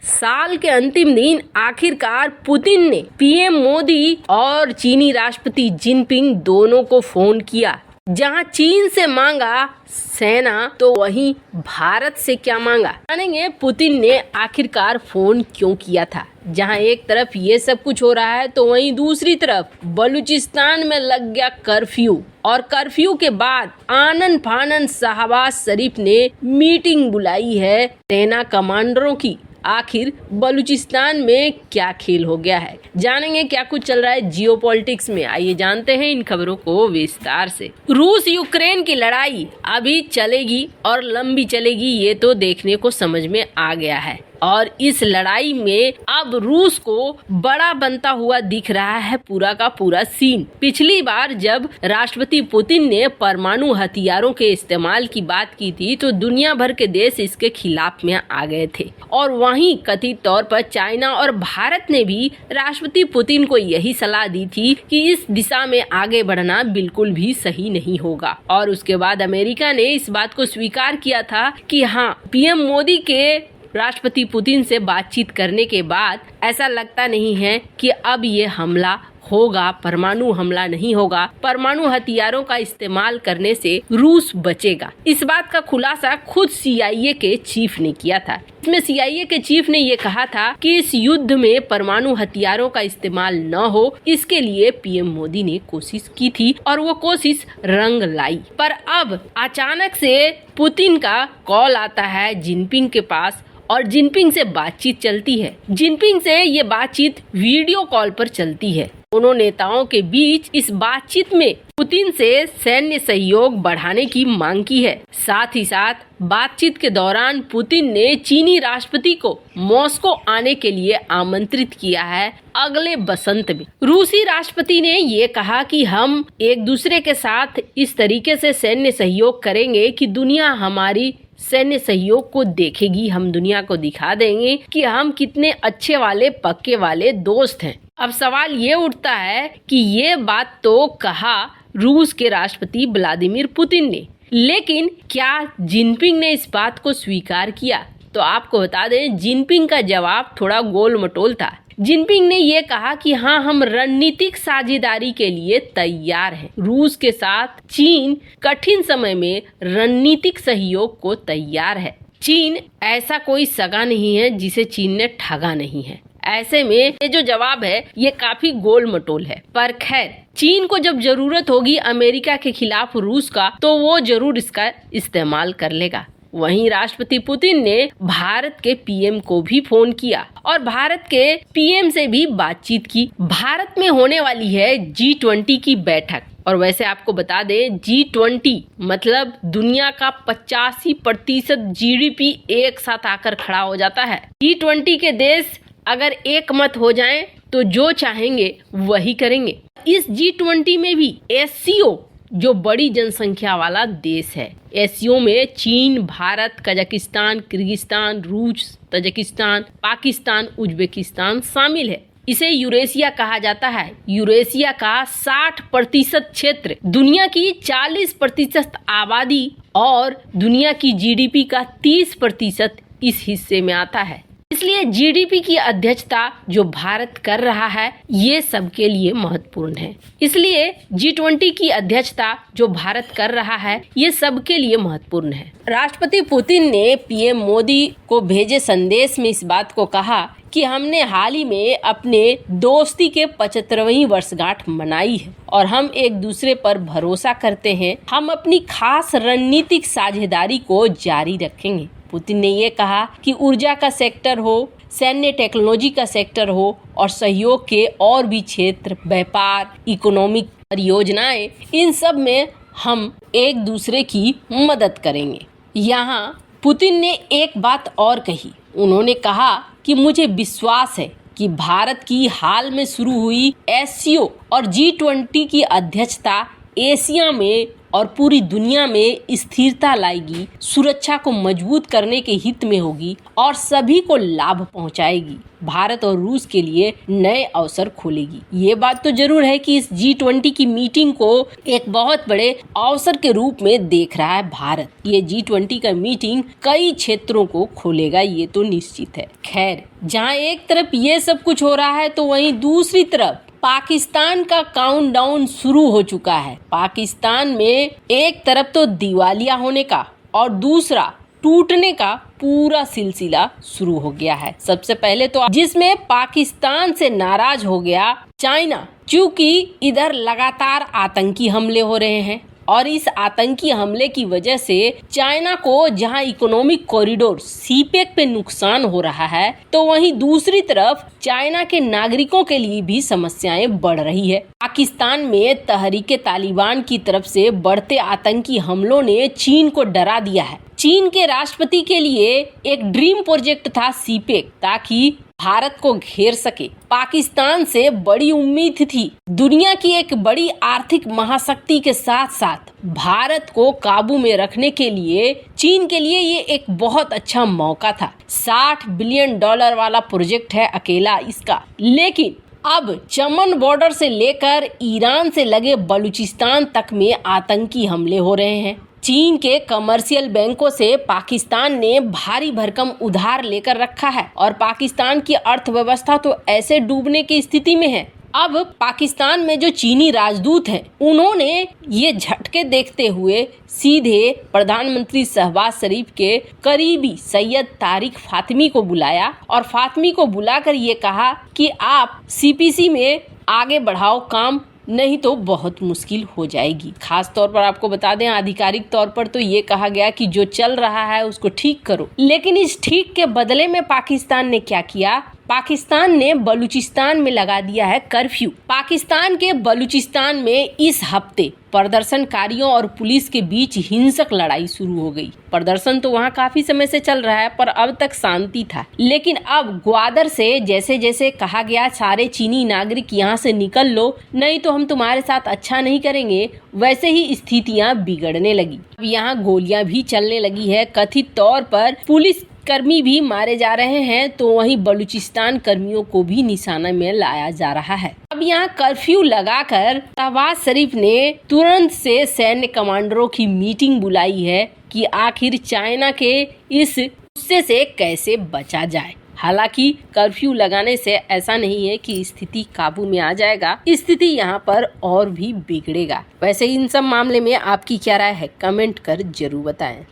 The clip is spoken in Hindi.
साल के अंतिम दिन आखिरकार पुतिन ने पीएम मोदी और चीनी राष्ट्रपति जिनपिंग दोनों को फोन किया। जहां चीन से मांगा सेना, तो वहीं भारत से क्या मांगा, जानेंगे पुतिन ने आखिरकार फोन क्यों किया था। जहां एक तरफ ये सब कुछ हो रहा है, तो वहीं दूसरी तरफ बलूचिस्तान में लग गया कर्फ्यू, और कर्फ्यू के बाद आनन फानन शहबाज शरीफ ने मीटिंग बुलाई है सेना कमांडरों की। आखिर बलूचिस्तान में क्या खेल हो गया है, जानेंगे क्या कुछ चल रहा है जियोपॉलिटिक्स में। आइए जानते हैं इन खबरों को विस्तार से। रूस यूक्रेन की लड़ाई अभी चलेगी और लंबी चलेगी, ये तो देखने को समझ में आ गया है। और इस लड़ाई में अब रूस को बड़ा बनता हुआ दिख रहा है पूरा का पूरा सीन। पिछली बार जब राष्ट्रपति पुतिन ने परमाणु हथियारों के इस्तेमाल की बात की थी, तो दुनिया भर के देश इसके खिलाफ में आ गए थे, और वहीं कथित तौर पर चाइना और भारत ने भी राष्ट्रपति पुतिन को यही सलाह दी थी कि इस दिशा में आगे बढ़ना बिल्कुल भी सही नहीं होगा। और उसके बाद अमेरिका ने इस बात को स्वीकार किया था कि हाँ, पीएम मोदी के राष्ट्रपति पुतिन से बातचीत करने के बाद ऐसा लगता नहीं है कि अब ये हमला होगा, परमाणु हमला नहीं होगा, परमाणु हथियारों का इस्तेमाल करने से रूस बचेगा। इस बात का खुलासा खुद CIA के चीफ ने किया था। इसमें CIA के चीफ ने ये कहा था कि इस युद्ध में परमाणु हथियारों का इस्तेमाल न हो, इसके लिए पीएम मोदी ने कोशिश की थी और वो कोशिश रंग लाई। पर अब अचानक से पुतिन का कॉल आता है जिनपिंग के पास, और जिनपिंग से बातचीत चलती है। जिनपिंग से ये बातचीत वीडियो कॉल पर चलती है। दोनों नेताओं के बीच इस बातचीत में पुतिन से सैन्य सहयोग बढ़ाने की मांग की है। साथ ही साथ बातचीत के दौरान पुतिन ने चीनी राष्ट्रपति को मॉस्को आने के लिए आमंत्रित किया है अगले बसंत में। रूसी राष्ट्रपति ने ये कहा कि हम एक दूसरे के साथ इस तरीके से सैन्य सहयोग करेंगे कि दुनिया हमारी सैन्य सहयोग को देखेगी, हम दुनिया को दिखा देंगे कि हम कितने अच्छे वाले पक्के वाले दोस्त हैं। अब सवाल ये उठता है कि ये बात तो कहा रूस के राष्ट्रपति व्लादिमीर पुतिन ने, लेकिन क्या जिनपिंग ने इस बात को स्वीकार किया? तो आपको बता दें, जिनपिंग का जवाब थोड़ा गोल मटोल था। जिनपिंग ने ये कहा कि हाँ, हम रणनीतिक साझेदारी के लिए तैयार हैं। रूस के साथ चीन कठिन समय में रणनीतिक सहयोग को तैयार है। चीन ऐसा कोई सगा नहीं है जिसे चीन ने ठगा नहीं है। ऐसे में ये जो जवाब है ये काफी गोल मटोल है। पर खैर, चीन को जब जरूरत होगी अमेरिका के खिलाफ रूस का, तो वो जरूर इसका इस्तेमाल कर लेगा। वहीं राष्ट्रपति पुतिन ने भारत के पीएम को भी फोन किया और भारत के पीएम से भी बातचीत की। भारत में होने वाली है G20 की बैठक, और वैसे आपको बता दें G20 मतलब दुनिया का 85% GDP एक साथ आकर खड़ा हो जाता है। G20 के देश अगर एक मत हो जाएं तो जो चाहेंगे वही करेंगे। इस G20 में भी SCO जो बड़ी जनसंख्या वाला देश है, SCO में चीन, भारत, कजाकिस्तान, किर्गिस्तान, रूस, तजाकिस्तान, पाकिस्तान, उज्बेकिस्तान शामिल है। इसे यूरेशिया कहा जाता है। यूरेशिया का 60% क्षेत्र, दुनिया की 40% आबादी और दुनिया की GDP का 30% इस हिस्से में आता है। इसलिए GDP की अध्यक्षता जो भारत कर रहा है ये सबके लिए महत्वपूर्ण है। इसलिए G20 की अध्यक्षता जो भारत कर रहा है ये सबके लिए महत्वपूर्ण है। राष्ट्रपति पुतिन ने पीएम मोदी को भेजे संदेश में इस बात को कहा कि हमने हाल ही में अपने दोस्ती के 75वीं वर्षगांठ मनाई है और हम एक दूसरे पर भरोसा करते हैं। हम अपनी खास रणनीतिक साझेदारी को जारी रखेंगे। पुतिन ने ये कहा कि ऊर्जा का सेक्टर हो, सैन्य टेक्नोलॉजी का सेक्टर हो और सहयोग के और भी क्षेत्र, व्यापार, इकोनॉमिक परियोजनाएं, इन सब में हम एक दूसरे की मदद करेंगे। यहाँ पुतिन ने एक बात और कही। उन्होंने कहा कि मुझे विश्वास है कि भारत की हाल में शुरू हुई SCO और G20 की अध्यक्षता एशिया में और पूरी दुनिया में स्थिरता लाएगी, सुरक्षा को मजबूत करने के हित में होगी और सभी को लाभ पहुंचाएगी। भारत और रूस के लिए नए अवसर खोलेगी। ये बात तो जरूर है कि इस G20 की मीटिंग को एक बहुत बड़े अवसर के रूप में देख रहा है भारत। ये G20 का मीटिंग कई क्षेत्रों को खोलेगा, ये तो निश्चित है। खैर, जहाँ एक तरफ ये सब कुछ हो रहा है तो वहीं दूसरी तरफ पाकिस्तान का काउंटडाउन शुरू हो चुका है। पाकिस्तान में एक तरफ तो दिवालिया होने का और दूसरा टूटने का पूरा सिलसिला शुरू हो गया है। सबसे पहले तो जिसमें पाकिस्तान से नाराज हो गया चाइना, क्योंकि इधर लगातार आतंकी हमले हो रहे हैं और इस आतंकी हमले की वजह से चाइना को जहां इकोनॉमिक कॉरिडोर सीपेक पे नुकसान हो रहा है, तो वहीं दूसरी तरफ चाइना के नागरिकों के लिए भी समस्याएं बढ़ रही है। पाकिस्तान में तहरीके तालिबान की तरफ से बढ़ते आतंकी हमलों ने चीन को डरा दिया है। चीन के राष्ट्रपति के लिए एक ड्रीम प्रोजेक्ट था सीपेक, ताकि भारत को घेर सके। पाकिस्तान से बड़ी उम्मीद थी। दुनिया की एक बड़ी आर्थिक महाशक्ति के साथ साथ भारत को काबू में रखने के लिए चीन के लिए ये एक बहुत अच्छा मौका था। $60 बिलियन वाला प्रोजेक्ट है अकेला इसका। लेकिन अब चमन बॉर्डर से लेकर ईरान से लगे बलूचिस्तान तक में आतंकी हमले हो रहे हैं। चीन के कमर्शियल बैंकों से पाकिस्तान ने भारी भरकम उधार लेकर रखा है और पाकिस्तान की अर्थव्यवस्था तो ऐसे डूबने की स्थिति में है। अब पाकिस्तान में जो चीनी राजदूत हैं, उन्होंने ये झटके देखते हुए सीधे प्रधानमंत्री शहबाज शरीफ के करीबी सैयद तारिक फातिमी को बुलाया और फातिमी को बुलाकर ये कहा कि आप सीपीसी में आगे बढ़ाओ काम, नहीं तो बहुत मुश्किल हो जाएगी। खास तौर पर आपको बता दें, आधिकारिक तौर पर तो ये कहा गया कि जो चल रहा है उसको ठीक करो। लेकिन इस ठीक के बदले में पाकिस्तान ने क्या किया? पाकिस्तान ने बलूचिस्तान में लगा दिया है कर्फ्यू। पाकिस्तान के बलूचिस्तान में इस हफ्ते प्रदर्शनकारियों और पुलिस के बीच हिंसक लड़ाई शुरू हो गई। प्रदर्शन तो वहाँ काफी समय से चल रहा है, पर अब तक शांति था। लेकिन अब ग्वादर से जैसे जैसे कहा गया सारे चीनी नागरिक यहाँ से निकल लो, नहीं तो हम तुम्हारे साथ अच्छा नहीं करेंगे, वैसे ही स्थितियाँ बिगड़ने लगी। अब यहाँ गोलियां भी चलने लगी है। कथित तौर पर पुलिस कर्मी भी मारे जा रहे हैं, तो वहीं बलूचिस्तान कर्मियों को भी निशाना में लाया जा रहा है। अब यहाँ कर्फ्यू लगाकर शहबाज शरीफ ने तुरंत से सैन्य कमांडरों की मीटिंग बुलाई है कि आखिर चाइना के इस गुस्से से कैसे बचा जाए। हालांकि कर्फ्यू लगाने से ऐसा नहीं है कि स्थिति काबू में आ जाएगा, स्थिति यहाँ पर और भी बिगड़ेगा। वैसे इन सब मामले में आपकी क्या राय है, कमेंट कर जरूर बताएं।